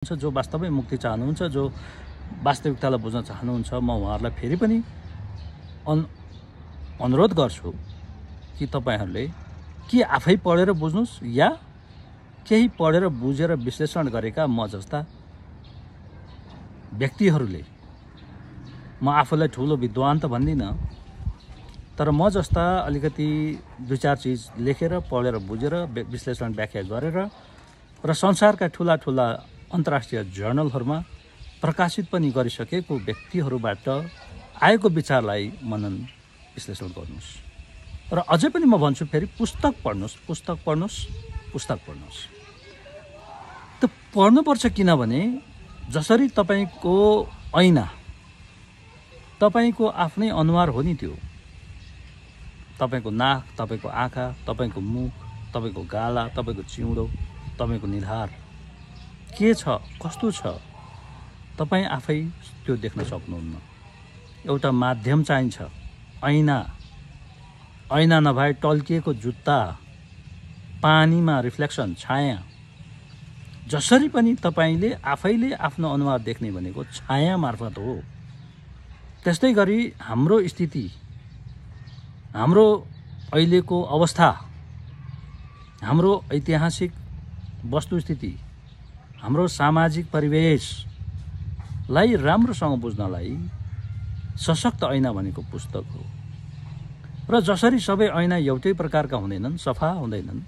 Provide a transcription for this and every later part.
जो वास्तवमै मुक्ति चाहनुहुन्छ, जो वास्तविकतालाई बुझ्न चाहनुहुन्छ, म उहाँहरूलाई फेरि पनि अनुरोध गर्छु कि तपाईहरूले कि आफै पढेर बुझ्नुहोस् या केही पढेर बुझेर विश्लेषण गरेका म जस्ता व्यक्तिहरूले, म आफूलाई ठुलो विद्वान त भन्दिनँ, तर म जस्ता अलिकति दुई चार चिज लेखेर पढेर बुझेर विश्लेषण व्याख्या गरेर र संसारका ठुला ठुला अन्तर्राष्ट्रिय जर्नलहरूमा प्रकाशित पनि गरिसकेको व्यक्तिहरूबाट आएको विचारलाई मनन विश्लेषण गर्नुहोस्। र अझै पनि म भन्छु फेरि पुस्तक पढ्नुहोस्, पुस्तक पढ्नुहोस्, पुस्तक पढ्नुहोस्। त पढ्नुपर्छ किनभने जसरी तपाईको ऐना तपाईको आफ्नै अनुहार हो नि, त्यो तपाईको नाक, तपाईको आँखा, तपाईको मुख, तपाईको गाला, तपाईको चिउँडो, तपाईको निधार के छ, कस्तो छ, तपाईँ आफै त्यो देख्न सक्नुहुन्न। एउटा माध्यम चाहिन्छ, ऐना। ऐना नभए टल्किएको जुत्ता, पानीमा रिफ्लेक्सन, छाया। जसरी पनि तपाईले आफैले आफ्नो अनुहार देख्ने भनेको छाया मार्फत हो। त्यस्तै गरी हाम्रो स्थिति, हाम्रो अहिलेको अवस्था, हाम्रो ऐतिहासिक वस्तुस्थिति, हाम्रो सामाजिक परिवेशलाई राम्रोसँग बुझ्नलाई सशक्त ऐना भनेको पुस्तक हो। र जसरी सबै ऐना एउटै प्रकारका हुँदैनन्, सफा हुँदैनन्,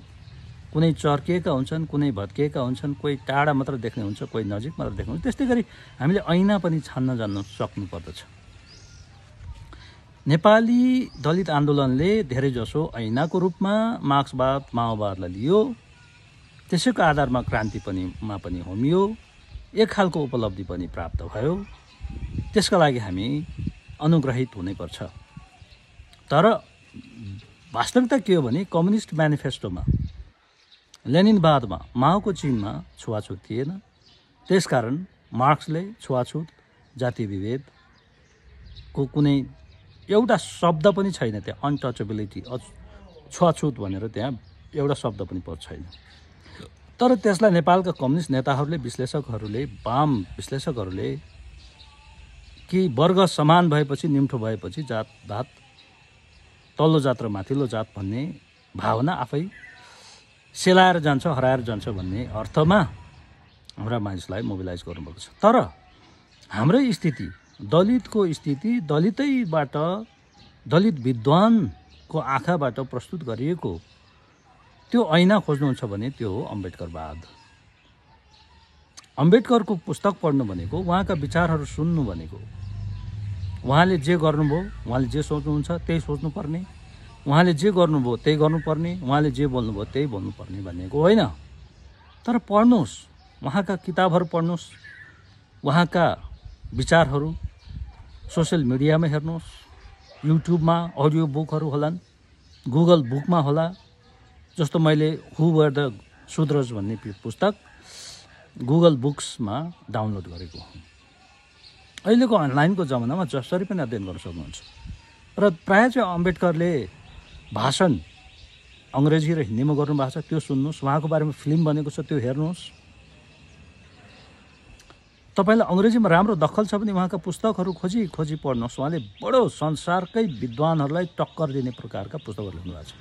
कुनै चर्किएका हुन्छन्, कुनै भत्किएका हुन्छन्, कोही टाढा मात्र देख्ने हुन्छ, कोही नजिक मात्र देख्ने हुन्छ, त्यस्तै गरी हामीले ऐना पनि छान्न जान्न सक्नुपर्दछ। नेपाली दलित आन्दोलनले धेरैजसो ऐनाको रूपमा मार्क्सवाद, माओवादलाई लियो, त्यसैको आधारमा क्रान्ति पनि होमियो, एक खालको उपलब्धि पनि प्राप्त भयो। त्यसका लागि हामी अनुग्रहित हुनैपर्छ। तर वास्तविकता के हो भने कम्युनिस्ट म्यानिफेस्टोमा, लेनिनवादमा, माओको चिनमा छुवाछुत थिएन। त्यसकारण मार्क्सले छुवाछुत, जातीय विभेदको कुनै एउटा शब्द पनि छैन त्यहाँ। अनटचेबिलिटी, छुवाछुत भनेर त्यहाँ एउटा शब्द पनि छैन। तर त्यसलाई नेपालका कम्युनिस्ट नेताहरूले, विश्लेषकहरूले, वाम विश्लेषकहरूले कि वर्ग समान भएपछि, निम्ठो भएपछि जातभात, तल्लो जात र माथिल्लो जात भन्ने भावना आफै सेलाएर जान्छ, हराएर जान्छ भन्ने अर्थमा हाम्रा मानिसलाई मोबिलाइज गर्नुभएको छ। तर हाम्रै स्थिति, दलितको स्थिति, दलितैबाट, दलित विद्वानको आँखाबाट प्रस्तुत गरिएको त्यो ऐना खोज्नुहुन्छ भने त्यो हो अम्बेडकरवाद। अम्बेडकरको पुस्तक पढ्नु भनेको उहाँका विचारहरू सुन्नु भनेको, उहाँले जे गर्नुभयो, उहाँले जे सोच्नुहुन्छ त्यही सोच्नुपर्ने, उहाँले जे गर्नुभयो त्यही गर्नुपर्ने, उहाँले जे बोल्नुभयो त्यही बोल्नुपर्ने भनेको होइन। तर पढ्नुहोस्, उहाँका किताबहरू पढ्नुहोस्, उहाँका विचारहरू सोसियल मिडियामा हेर्नुहोस्, युट्युबमा अडियो बुकहरू होलान्, गुगल बुकमा होला। जस्तो मैले हु वर द शूद्रज भन्ने पुस्तक गुगल बुक्समा डाउनलोड गरेको हुँ। अहिलेको अनलाइनको जमानामा जसरी पनि अध्ययन गर्न सक्नुहुन्छ। र प्रायः चाहिँ अम्बेडकरले भाषण अङ्ग्रेजी र हिन्दीमा गर्नुभएको छ, त्यो सुन्नुहोस्। उहाँको बारेमा फिल्म बनेको छ, त्यो हेर्नुहोस्। तपाईँलाई अङ्ग्रेजीमा राम्रो दखल छ भने उहाँका पुस्तकहरू खोजी खोजी पढ्नुहोस्। उहाँले बडो संसारकै विद्वानहरूलाई टक्कर दिने प्रकारका पुस्तकहरू लेख्नुभएको छ।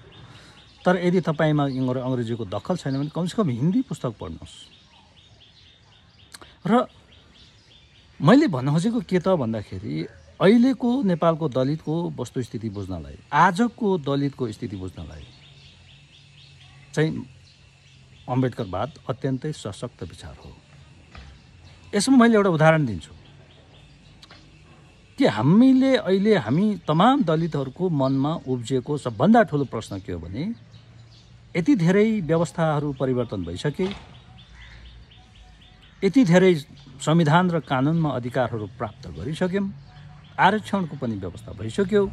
तर यदि तपाईँमा अङ्ग्रेजीको दखल छैन भने कमसेकम हिन्दी पुस्तक पढ्नुहोस्। र मैले भन्न खोजेको के त भन्दाखेरि अहिलेको नेपालको दलितको वस्तुस्थिति बुझ्नलाई, आजको दलितको स्थिति बुझ्नलाई चाहिँ अम्बेडकरवाद अत्यन्तै सशक्त विचार हो। यसमा मैले एउटा उदाहरण दिन्छु कि हामी तमाम दलितहरूको मनमा उब्जिएको सबभन्दा ठुलो प्रश्न के हो भने यति धेरै व्यवस्थाहरू परिवर्तन भइसके, यति धेरै संविधान र कानुनमा अधिकारहरू प्राप्त गरिसक्यौँ, आरक्षणको पनि व्यवस्था भइसक्यो,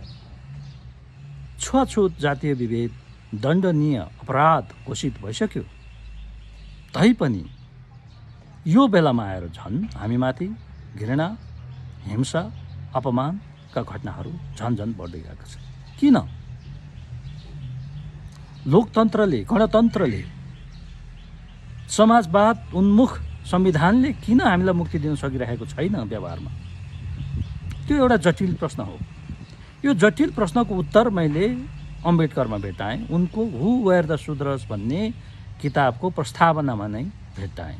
छुवाछुत, जातीय विभेद दण्डनीय अपराध घोषित भइसक्यो, तैपनि यो बेलामा आएर झन् हामीमाथि घृणा, हिंसा, अपमानका घटनाहरू झन् बढ्दै गएका छन्। किन? लोकतन्त्रले, गणतन्त्रले, समाजवाद उन्मुख संविधानले किन हामीलाई मुक्ति दिन सकिरहेको छैन व्यवहारमा? त्यो एउटा जटिल प्रश्न हो। यो जटिल प्रश्नको उत्तर मैले अम्बेडकरमा भेटाएँ। उनको हु वेयर द शूद्रस भन्ने किताबको प्रस्तावनामा नै भेटाएँ।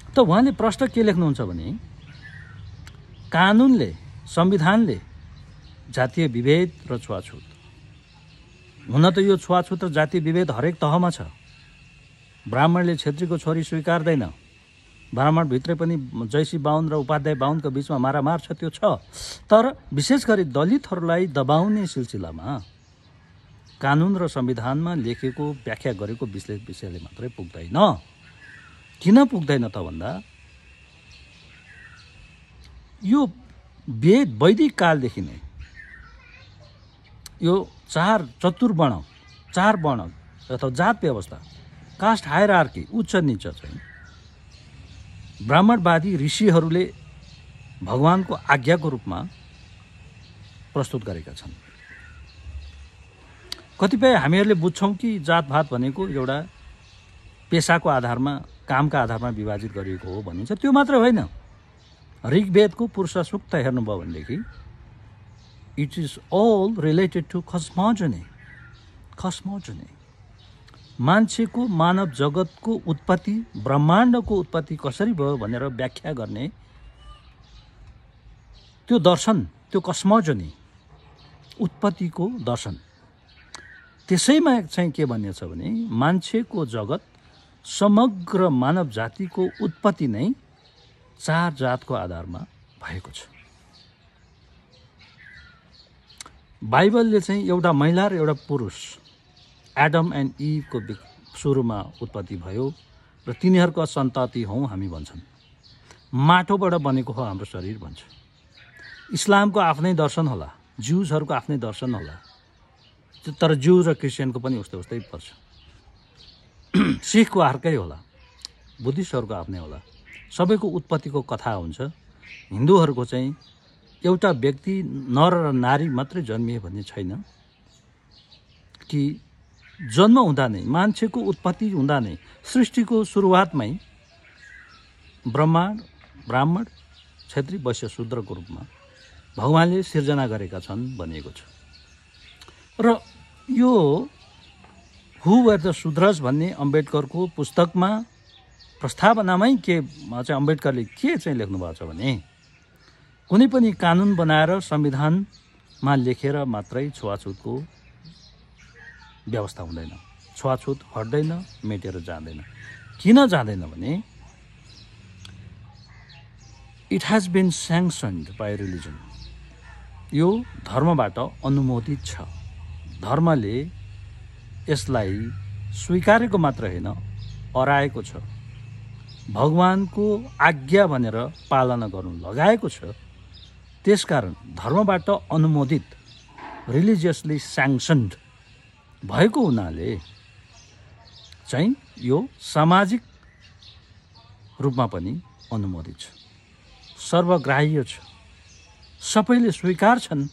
त उहाँले प्रश्न के लेख्नुहुन्छ भने कानुनले, संविधानले जातीय विभेद र छुवाछुत, हुन त यो छुवाछुत र जातीय विभेद हरेक तहमा छ। ब्राह्मणले छेत्रीको छोरी स्वीकार्दैन, ब्राह्मणभित्रै पनि जैसी बाहुन र उपाध्याय बाहुनको बिचमा मारामार छ, त्यो छ। तर विशेष गरी दलितहरूलाई दबाउने सिलसिलामा कानुन र संविधानमा लेखेको व्याख्या गरेको विषयले मात्रै पुग्दैन। किन पुग्दैन त भन्दा यो वैदिक कालदेखि नै यो चार वर्ण अथवा जात व्यवस्था, कास्ट हायरार्की, उच्च नीच चाहिँ ब्राह्मणवादी ऋषिहरूले भगवानको आज्ञाको रूपमा प्रस्तुत गरेका छन्। कतिपय हामीहरूले बुझ्छौँ कि जातभात भनेको एउटा पेसाको आधारमा, कामका आधारमा विभाजित गरिएको हो भनिन्छ। त्यो मात्र होइन, ऋग्वेदको पुरुष सूक्त हेर्नुभयो भनेदेखि it is all related to cosmogony. मान्छेको, मानव जगतको उत्पत्ति, ब्रह्माण्डको उत्पत्ति कसरी भयो भनेर व्याख्या गर्ने त्यो दर्शन, त्यो कस्मोजनी, उत्पत्तिको दर्शन। त्यसैमा चाहिँ के भनिएको छ भने मान्छेको जगत, समग्र मानव जातिको उत्पत्ति नै चार जातको आधारमा भएको छ। बाइबलले चाहिँ एउटा महिला र एउटा पुरुष, एडम एन्ड इभको सुरुमा उत्पत्ति भयो र तिनीहरूको सन्तति हौँ हामी भन्छन्। माटोबाट बनेको हो हाम्रो शरीर भन्छ। इस्लामको आफ्नै दर्शन होला, ज्युजहरूको आफ्नै दर्शन होला, तर ज्यू र क्रिस्चियनको पनि उस्तै पर्छ। सिखको अर्कै होला, बुद्धिस्टहरूको आफ्नै होला। सबैको उत्पत्तिको कथा हुन्छ। हिन्दूहरूको चाहिँ एउटा व्यक्ति नर र नारी मात्रै जन्मिए भन्ने छैन, कि जन्म हुँदा नै, मान्छेको उत्पत्ति हुँदा नै, सृष्टिको सुरुवातमै ब्राह्मण, क्षेत्री, वैश्य, शूद्रको रूपमा भगवानले सिर्जना गरेका छन् भनिएको छ। र यो हु वेयर द शूद्रस भन्ने अम्बेडकरको पुस्तकमा, प्रस्तावनामै के चाहिँ अम्बेडकरले के चाहिँ लेख्नुभएको छ भने कुनै पनि कानुन बनाएर संविधानमा लेखेर मात्रै छुवाछुतको व्यवस्था हुँदैन, छुवाछुत हट्दैन, मेटेर जाँदैन। किन जाँदैन भने it has been sanctioned by religion. यो धर्मबाट अनुमोदित छ। धर्मले यसलाई स्वीकारेको मात्र होइन, अराएको छ। भगवानको आज्ञा भनेर पालना गर्नु लगाएको छ। त्यसकारण धर्मबाट अनुमोदित, रिलिजियसली स्याङ्सन्ड भएको हुनाले चाहिँ यो सामाजिक रूपमा पनि अनुमोदित छ, सर्वग्राह्य छ, सबैले स्वीकार छन्।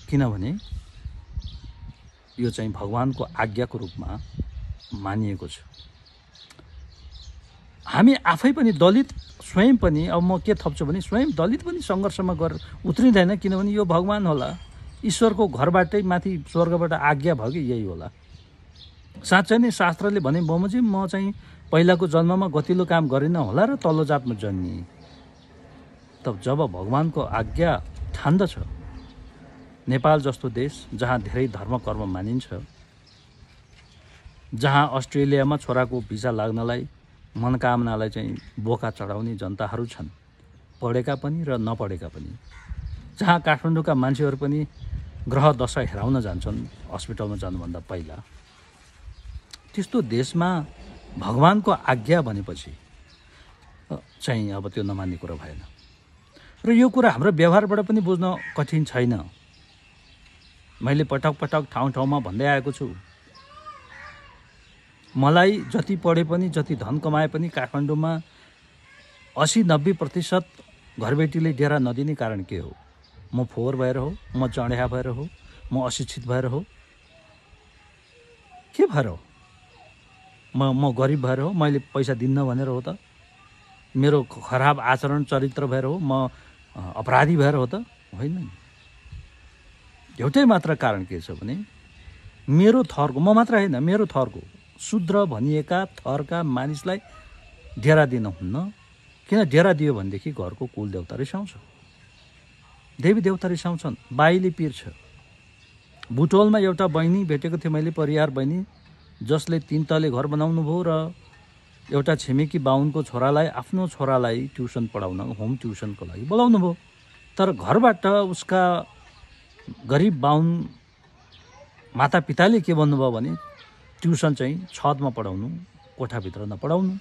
किनभने यो चाहिँ भगवानको आज्ञाको रूपमा मानिएको छ। हामी आफै पनि दलित, स्वयं पनि, अब म के थप्छु भने स्वयं दलित पनि सङ्घर्षमा उत्रिँदैन। किनभने यो भगवान होला, ईश्वरको घरबाटै माथि स्वर्गबाट आज्ञा भयो कि यही होला। साँच्चै नै शास्त्रले भने बमोजिम म चाहिँ पहिलाको जन्ममा गतिलो काम गरिनँ होला र तल्लो जातमा जन्मिएँ। तब जब भगवानको आज्ञा ठान्दछ, नेपाल जस्तो देश जहाँ धेरै धर्म कर्म मानिन्छ, जहाँ अस्ट्रेलियामा छोराको भिसा लाग्नलाई, मनोकामनालाई चाहिँ बोका चढाउने जनताहरू छन्, पढेका पनि र नपढेका पनि, जहाँ काठमाडौँका मान्छेहरू पनि ग्रह दशा हेराउन जान्छन् हस्पिटलमा जानुभन्दा पहिला, त्यस्तो देशमा भगवानको आज्ञा भनेपछि चाहिँ अब त्यो नमान्ने कुरा भएन। र यो कुरा हाम्रो व्यवहारबाट पनि बुझ्न कठिन छैन। मैले पटक ठाउँ भन्दै आएको छु, मलाई जति पढे पनि, जति धन कमाए पनि काठमाडौँमा 80-90% घरबेटीले डेरा नदिने कारण के हो? म फोहोर भएर हो, म चढ्या भएर हो, म अशिक्षित भएर हो, के भएर हो? म गरिब भएर हो, मैले पैसा दिन्न भनेर हो त? मेरो खराब आचरण चरित्र भएर हो, म अपराधी भएर हो त होइन नि। एउटै मात्र कारण के छ भने मेरो थरको, म मात्र होइन, मेरो थरको शूद्र भनिएका थरका मानिसलाई डेरा दिन हुन्न। किन डेरा दियो भनेदेखि घरको कुल देवता रिसाउँछ, देवी देवता रिसाउँछन्, बाईले पिर्छ। बुटोलमा एउटा बहिनी भेटेको थिएँ मैले, परिवार बहिनी, जसले 3 तले घर बनाउनु भयो र एउटा छिमेकी बाहुनको छोरालाई, आफ्नो छोरालाई ट्युसन पढाउन होम ट्युसनको लागि बोलाउनु भयो। तर घरबाट उसका गरिब बाहुन मातापिताले के भन्नुभयो भने ट्युसन चाहिँ छतमा पढाउनु, कोठाभित्र नपढाउनु।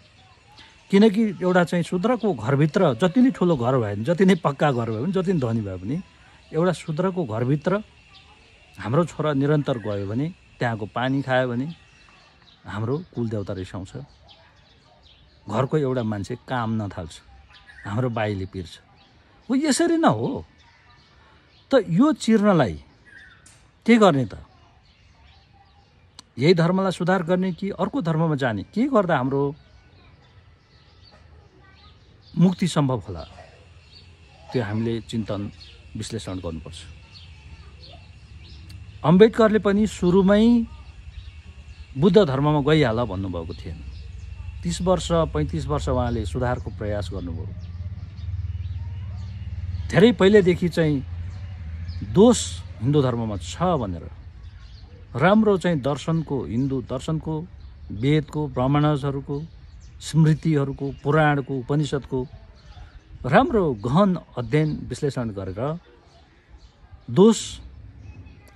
किनकि एउटा चाहिँ शूद्रको घरभित्र जति नै ठुलो घर भयो भने, जति नै पक्का घर भयो भने, जति नै धनी भयो भने, एउटा शूद्रको घरभित्र हाम्रो छोरा निरन्तर गयो भने, त्यहाँको पानी खायो भने हाम्रो कुलदेवता रिसाउँछ, घरको एउटा मान्छे काम नथाल्छ, हाम्रो बाईले पिर्छ। हो यसरी न हो त? यो चिर्नलाई के गर्ने त? यही धर्मलाई सुधार गर्ने कि अर्को धर्ममा जाने? के गर्दा हाम्रो मुक्ति सम्भव होला, त्यो हामीले चिन्तन विश्लेषण गर्नुपर्छ। अम्बेडकरले पनि सुरुमै बुद्ध धर्ममा गइहाल भन्नुभएको थिएन। 30 वर्ष 35 वर्ष उहाँले सुधारको प्रयास गर्नुभयो। धेरै पहिलेदेखि चाहिँ दोष हिन्दू धर्ममा छ भनेर, राम्रो चाहिँ दर्शनको, हिन्दू दर्शनको, वेदको, ब्राह्मणहरूको, स्मृतिहरूको, पुराणको, उपनिषदको राम्रो गहन अध्ययन विश्लेषण गरेर दोष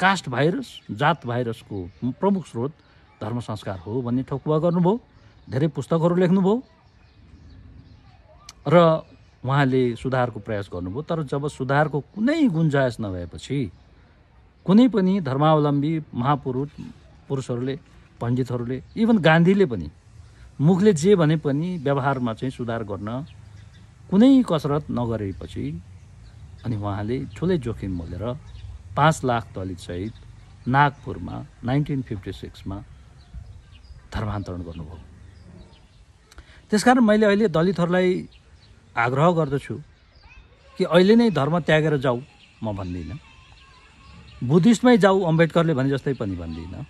कास्ट भाइरस, जात भाइरसको प्रमुख स्रोत धर्म संस्कार हो भन्ने ठकुवा गर्नुभयो। धेरै पुस्तकहरू लेख्नुभयो र उहाँले सुधारको प्रयास गर्नुभयो। तर जब सुधारको कुनै गुन्जाइस नभएपछि कुनै पनि धर्मावलम्बी पुरुषहरूले, पण्डितहरूले, इभन गान्धीले पनि मुखले जे भने पनि व्यवहारमा चाहिँ सुधार गर्न कुनै कसरत नगरेपछि अनि उहाँले ठुलै जोखिम मोलेर 5 लाख दलित सहित नागपुरमा 1956 मा धर्मान्तरण गर्नुभयो। त्यसकारण मैले अहिले दलितहरूलाई आग्रह गर्दछु कि अहिले नै धर्म त्यागेर जाऊ, म भन्दिनँ। बुद्धिस्टमै जाऊ, अम्बेडकरले भने जस्तै पनि भन्दिनँ।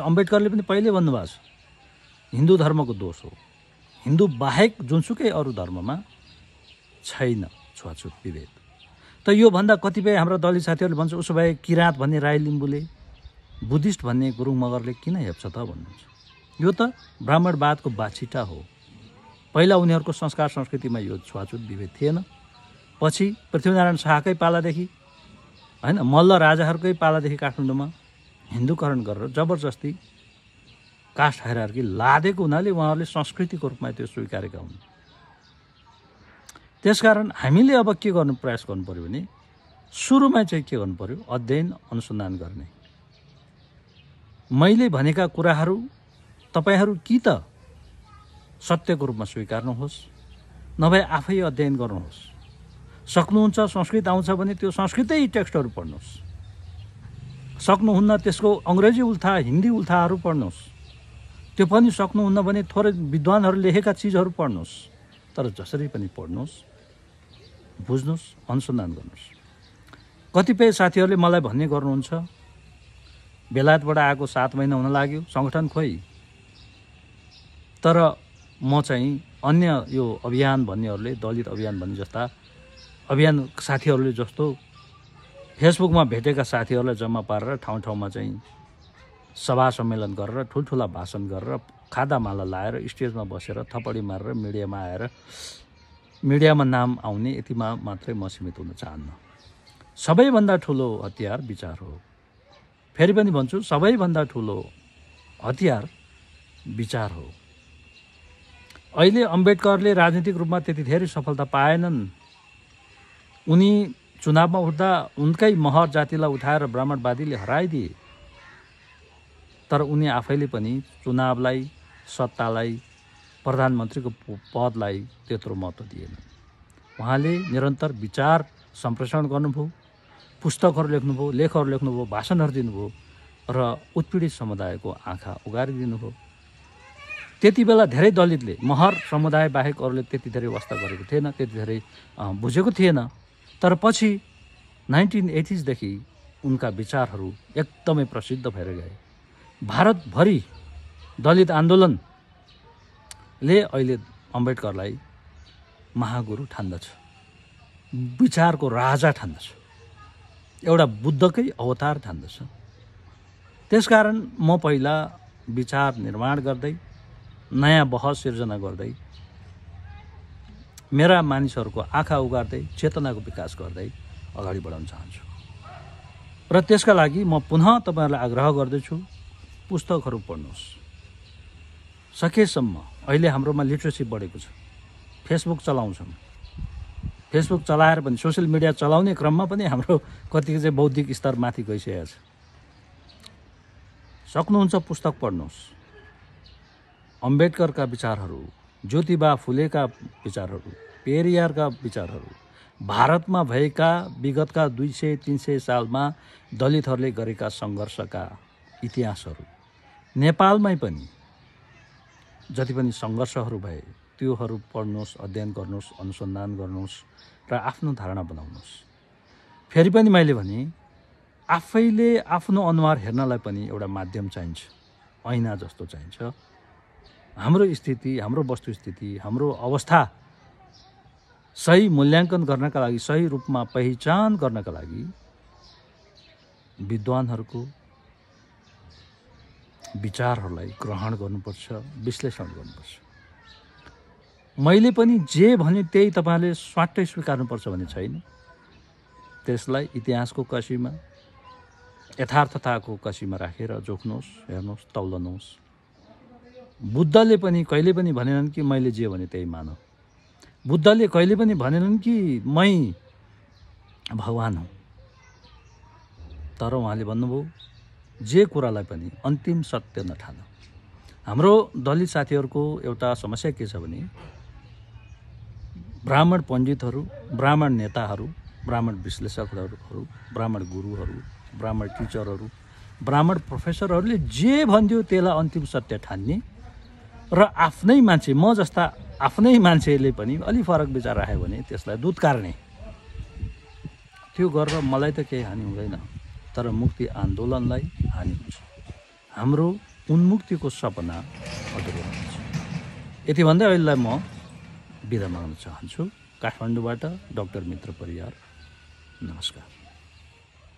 अम्बेडकरले पनि पहिले भन्नुभएको छ हिन्दू धर्मको दोष हो, हिन्दू बाहेक जुनसुकै अरू धर्ममा छैन छुवाछुत विभेद। त यो भन्दा कतिपय हाम्रा दलित साथीहरूले भन्छ उसो भए किराँत भन्ने राई लिम्बूले, बुद्धिस्ट भन्ने गुरुङ मगरले किन हेप्छ त भन्नुहुन्छ। यो त ब्राह्मणवादको बाछिटा हो। पहिला उनीहरूको संस्कार संस्कृतिमा यो छुवाछुत विभेद थिएन। पछि पृथ्वीनारायण शाहकै पालादेखि होइन, मल्ल राजाहरूकै पालादेखि काठमाडौँमा हिन्दूकरण गरेर जबरजस्ती कास्ट हायरार्की लादेको हुनाले उहाँहरूले संस्कृतिको रूपमा त्यो स्वीकारेका हुन्। त्यसकारण हामीले अब के गर्नु प्रयास गर्नु पर्यो भने सुरुमा चाहिँ के गर्नु पर्यो, अध्ययन अनुसन्धान गर्ने। मैले भनेका कुराहरू तपाईहरू कि त सत्यको रूपमा स्वीकार्नुहोस्, नभए आफै अध्ययन गर्नुहोस्। सक्नुहुन्छ, संस्कृत आउँछ भने त्यो संस्कृतै टेक्स्टहरू पढ्नुहोस्। सक्नुहुन्न त्यसको अङ्ग्रेजी उल्था, हिन्दी उल्थाहरू पढ्नुहोस्। त्यो पनि सक्नुहुन्न भने थोरै विद्वानहरू लेखेका चिजहरू पढ्नुहोस्। तर जसरी पनि पढ्नुहोस्, बुझ्नुहोस्, अनुसन्धान गर्नुहोस्। कतिपय साथीहरूले मलाई भन्ने गर्नुहुन्छ बेलायतबाट आएको 7 महिना हुन लाग्यो, सङ्गठन खोइ। तर म चाहिँ अन्य यो अभियान भन्नेहरूले, दलित अभियान भन्ने जस्ता अभियान साथीहरूले जस्तो फेसबुकमा भेटेका साथीहरूलाई जम्मा पारेर ठाउँ ठाउँमा चाहिँ सभा सम्मेलन गरेर ठुल्ठुला भाषण गरेर खादामाला लाएर स्टेजमा बसेर थपडी मारेर मिडियामा आएर मिडियामा नाम आउने यतिमा मात्रै म सीमित हुन चाहन्न। सबैभन्दा ठुलो हतियार विचार हो। फेरि पनि भन्छु, सबैभन्दा ठुलो हतियार विचार हो। अहिले अम्बेडकरले राजनीतिक रूपमा त्यति धेरै सफलता पाएनन्। उनी चुनावमा उठ्दा उनकै महर जातिलाई उठाएर ब्राह्मणवादीले हराइदिए। तर उनी आफैले पनि चुनावलाई, सत्तालाई, प्रधानमन्त्रीको पदलाई त्यत्रो महत्त्व दिएनन्। उहाँले निरन्तर विचार सम्प्रेषण गर्नुभयो, पुस्तकहरू लेख्नुभयो, लेखहरू लेख्नुभयो, भाषणहरू दिनुभयो र उत्पीडित समुदायको आँखा उगारिदिनुभयो। त्यति बेला धेरै दलितले महर समुदाय बाहेक अरूले त्यति धेरै वास्ता गरेको थिएन, त्यति धेरै बुझेको थिएन। तर पछि 1980s देखि उनका विचारहरू एकदमै प्रसिद्ध भएर गए। भारतभरि दलित आन्दोलनले अहिले अम्बेडकरलाई महागुरु ठान्दछ, विचारको राजा ठान्दछ, एउटा बुद्धकै अवतार ठान्दछ। त्यसकारण म पहिला विचार निर्माण गर्दै, नयाँ बहस सिर्जना गर्दै, मेरा मानिसहरूको आँखा उगार्दै, चेतनाको विकास गर्दै अगाडि बढाउन चाहन्छु। र त्यसका लागि म पुनः तपाईँहरूलाई आग्रह गर्दछु, पुस्तकहरू पढ्नुहोस्। सकेसम्म अहिले हाम्रोमा लिट्रेसी बढेको छ, फेसबुक चलाउँछौँ, फेसबुक चलाएर पनि सोसियल मिडिया चलाउने क्रममा पनि हाम्रो कतिको चाहिँ बौद्धिक स्तर माथि गइसकेको छ। सक्नुहुन्छ पुस्तक पढ्नुहोस्। अम्बेडकरका विचारहरू, ज्योतिबा फुलेका विचारहरू, पेरियारका विचारहरू, भारतमा भएका विगतका 200-300 सालमा दलितहरूले गरेका सङ्घर्षका इतिहासहरू, नेपालमै पनि जति पनि सङ्घर्षहरू भए त्योहरू पढ्नुहोस्, अध्ययन गर्नुहोस्, अनुसन्धान गर्नुहोस् र आफ्नो धारणा बनाउनुहोस्। फेरि पनि मैले भने आफैले आफ्नो अनुहार हेर्नलाई पनि एउटा माध्यम चाहिन्छ, ऐना जस्तो चाहिन्छ। हाम्रो स्थिति, हाम्रो वस्तुस्थिति, हाम्रो अवस्था सही मूल्याङ्कन गर्नका लागि, सही रूपमा पहिचान गर्नका लागि विद्वानहरूको विचारहरूलाई ग्रहण गर्नुपर्छ, विश्लेषण गर्नुपर्छ। मैले पनि जे भने त्यही तपाईँले स्वाट्टै स्वीकार्नुपर्छ भन्ने छैन। त्यसलाई इतिहासको कसीमा, यथार्थताको कसीमा राखेर जोख्नुहोस्, हेर्नुहोस्, तौलनुहोस्। बुद्धले पनि कहिले पनि भनेनन् कि मैले जे भने त्यही मान। बुद्धले कहिले पनि भनेनन् कि मै भगवान हुँ। तर उहाँले भन्नुभयो, जे कुरालाई पनि अन्तिम सत्य नठान। हाम्रो दलित साथीहरूको एउटा समस्या के छ भने ब्राह्मण पण्डितहरू, ब्राह्मण नेताहरू, ब्राह्मण विश्लेषकहरू, ब्राह्मण गुरुहरू, ब्राह्मण टिचरहरू, ब्राह्मण प्रोफेसरहरूले जे भन्दियो त्यसलाई अन्तिम सत्य ठान्ने र आफ्नै मान्छे, म जस्ता आफ्नै मान्छेले पनि अलि फरक विचार राख्यो भने त्यसलाई दुत्कार्ने। त्यो गरेर मलाई त केही हानि हुँदैन, तर मुक्ति आन्दोलनलाई हानि हुन्छ। हाम्रो उन्मुक्तिको सपना अधुरो हुन्छ। यति भन्दै अहिलेलाई म बिदा माग्न चाहन्छु। काठमाडौँबाट डाक्टर मित्र परियार, नमस्कार।